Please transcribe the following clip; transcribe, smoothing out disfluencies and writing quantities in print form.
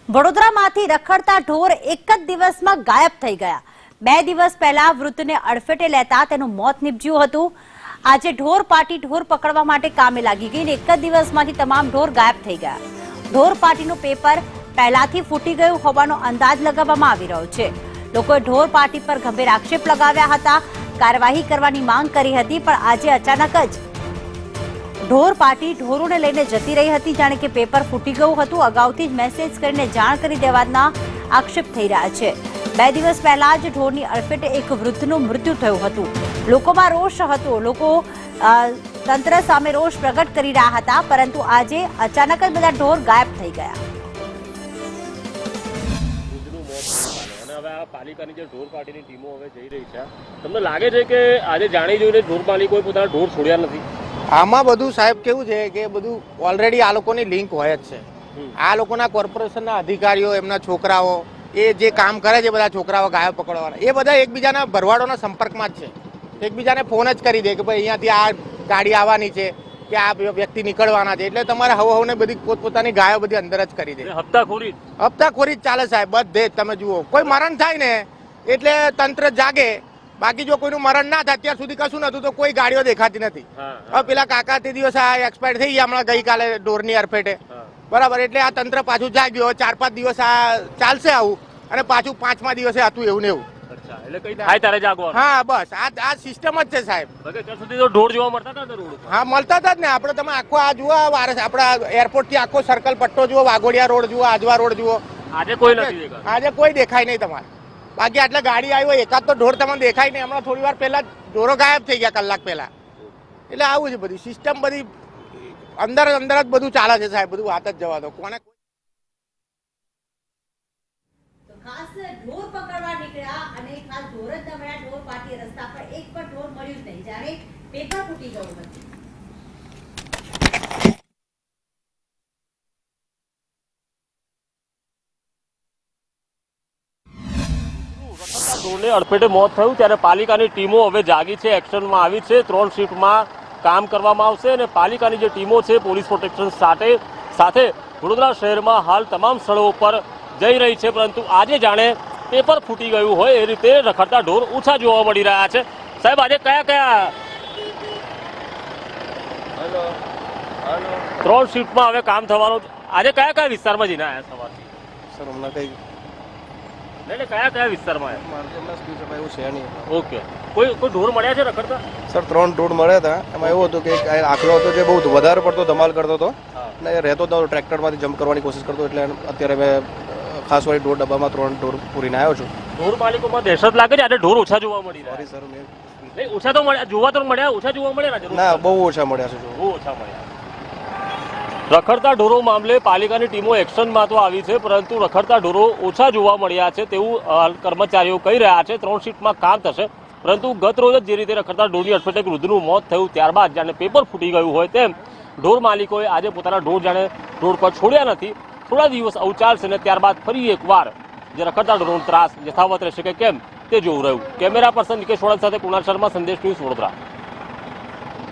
વડોદરામાંથી રખડતા ઢોર એક જ દિવસમાં ગાયબ થઈ ગયા। 2 દિવસ પહેલા વૃદ્ધને અડફેટે લેતા તેનું મોત નીપજ્યું હતું। આજે ઢોર પાર્ટી ઢોર પકડવા માટે કામે લાગી ગઈ ને એક જ દિવસમાંથી તમામ ઢોર ગાયબ થઈ ગયા। ઢોર પાર્ટીનું પેપર પહેલાથી ફૂટી ગયું હોવાનો અંદાજ લગાવવામાં આવી રહ્યો છે। લોકોએ ઢોર પાર્ટી પર ગંભીર આક્ષેપ લગાવ્યા હતા, કાર્યવાહી કરવાની માંગ કરી હતી, પણ આજે અચાનક જ ઢોર પાર્ટી ઢોરોને લઈને જતી રહી હતી, જાણે કે પેપર ફૂટી ગયું હતું। અગાઉથી જ મેસેજ કરીને જાણ કરી દેવાના આક્ષેપ થઈ રહ્યા છે। 2 દિવસ પહેલા જ ઢોરની અડફેટે એક વૃદ્ધનું મૃત્યુ થયું હતું। લોકોમાં રોષ હતો, લોકો તંત્ર સામે રોષ પ્રગટ કરી રહ્યા હતા, પરંતુ આજે અચાનક જ બધા ઢોર ગાયબ થઈ ગયા। પાલિકાની જે ઢોર પાર્ટીની ટીમો હવે જઈ રહી છે, તમને લાગે છે કે આજે જાણી જોઈને ઢોર માલિકોએ પોતાના ઢોર છોડ્યા નથી? આમાં બધું સાહેબ કેવું છે કે બધું ઓલરેડી આ લોકોની લિંક હોય જ છે। આ લોકોના કોર્પોરેશનના અધિકારીઓ, એમના છોકરાઓ, એ જે કામ કરે છે બધા છોકરાઓ ગાયો પકડવાના, એ બધા એકબીજાના ભરવાડોના સંપર્કમાં જ છે। એકબીજાને ફોન જ કરી દે કે ભાઈ અહીંયાથી આ ગાડી આવવાની છે કે આ વ્યક્તિ નીકળવાના છે, એટલે તમારે હવને બધી પોતપોતાની ગાયો બધી અંદર જ કરી દે। હપ્તાખોરી જ ચાલે સાહેબ બધે જ। તમે જુઓ, કોઈ મરણ થાય ને એટલે તંત્ર જાગે, બાકી જો કોઈનું મરણ ના થાય અત્યાર સુધી કશું નતું તો કોઈ ગાડીઓ દેખાતી નથી। હવે પેલા કાકા તે દિવસ આ એક્સપાયર થઈ ગયા હમણાં ગઈકાલે ઢોરની અડફેટે, બરાબર, એટલે આ તંત્ર પાછું જાગ્યું। 4-5 દિવસ આ ચાલશે આવું, અને પાછું 5મા દિવસે હતું એવું ને એવું। હા, બસ આ સિસ્ટમ જ છે સાહેબ। ઢોર જોવા મળતા હતા રોડ? હા, મળતા હતા જ ને। આપણે તમે આખો આ જુઓ, આપણા એરપોર્ટ થી આખો સર્કલ પટ્ટો જુઓ, વાઘોડિયા રોડ જુઓ, આજવા રોડ જુઓ, આજે કોઈ નથી। આજે કોઈ દેખાય નહીં તમારે। બાકી આટલે ગાડી આવી હોય, એકાદ તો ઢોર તમને દેખાય નહીં। હમણાં થોડી વાર પહેલા ઢોરો ગાયબ થઈ ગયા, કલાક પહેલા। એટલે આવું છે બધી સિસ્ટમ, બધી અંદર અંદર જ બધું ચાલે છે સાહેબ। બધું વાત જ જવા દો। કોને ખાસ ઢોર પકડવા નીકળ્યા અને ખાસ ઢોર જ ન મળ્યા। ઢોર પાર્ટી રસ્તા પર એક પણ ઢોર મળ્યું જ નહીં, જ્યારે પેપર ફૂટી ગયું હતું। ઢોરને અડફેટે મોત થયું ત્યારે પાલિકાની ટીમો હવે જાગી છે, એક્શનમાં આવી છે। 3 શિફ્ટમાં કામ કરવામાં આવશે અને પાલિકાની જે ટીમો છે પોલીસ પ્રોટેક્શન સાથે વડોદરા શહેરમાં હાલ તમામ સ્થળો પર જઈ રહી છે, પરંતુ આજે જાણે પેપર ફૂટી ગયું હોય એ રીતે રખડતા ઢોર ઓછા જોવા મળી રહ્યા છે। સાહેબ, આજે કયા 3 શિફ્ટમાં હવે કામ થવાનું, આજે કયા વિસ્તારમાં જઈને આવ્યા સવારથી? સર, હમણાં કઈ કયા વિસ્તારમાં ઓકે, કોઈ ઢોર મળ્યા છે રખડતા? સર, 3 ઢોર મળ્યા હતા। એમાં એવું હતું કે એક આખલો હતો જે બહુ વધારે પડતો ધમાલ કરતો હતો અને રહેતો હતો, ટ્રેક્ટરમાંથી જમ્પ કરવાની કોશિશ કરતો, એટલે અત્યારે મેં ખાસ વાળી ઢોર ડબ્બામાં 3 ઢોર પૂરીને આવ્યો છું। ઢોર માલિકોમાં દહેશત લાગે છે આજે ઢોર ઓછા જોવા મળી રહ્યા? સર, નહીં, ઓછા તો મળ્યા, જોવા તો મળ્યા, ઓછા જોવા મળ્યા ના, બહુ ઓછા મળ્યા છે। બહુ ઓછા મળ્યા। રખડતા ઢોરો મામલે પાલિકાની ટીમો એક્શનમાં તો આવી છે, પરંતુ રખડતા ઢોરો ઓછા જોવા મળ્યા છે તેવું કર્મચારીઓ કહી રહ્યા છે। 3 શિફ્ટમાં કામ થશે, પરંતુ ગત રોજ જ જે રીતે રખડતા ઢોરની અડફેટે વૃદ્ધનું મોત થયું ત્યારબાદ જાણે પેપર ફૂટી ગયું હોય તેમ ઢોર માલિકોએ આજે પોતાના ઢોર જાણે રોડ પર છોડ્યા નથી। થોડા દિવસ આવું ચાલશે ને ત્યારબાદ ફરી એકવાર જે રખડતા ઢોરનો ત્રાસ યથાવત રહેશે કે કેમ તે જોવું રહ્યું। કેમેરા પર્સન નિકેશ વડોદ સાથે કુણાલ શર્મા, સંદેશ ન્યૂઝ, વડોદરા।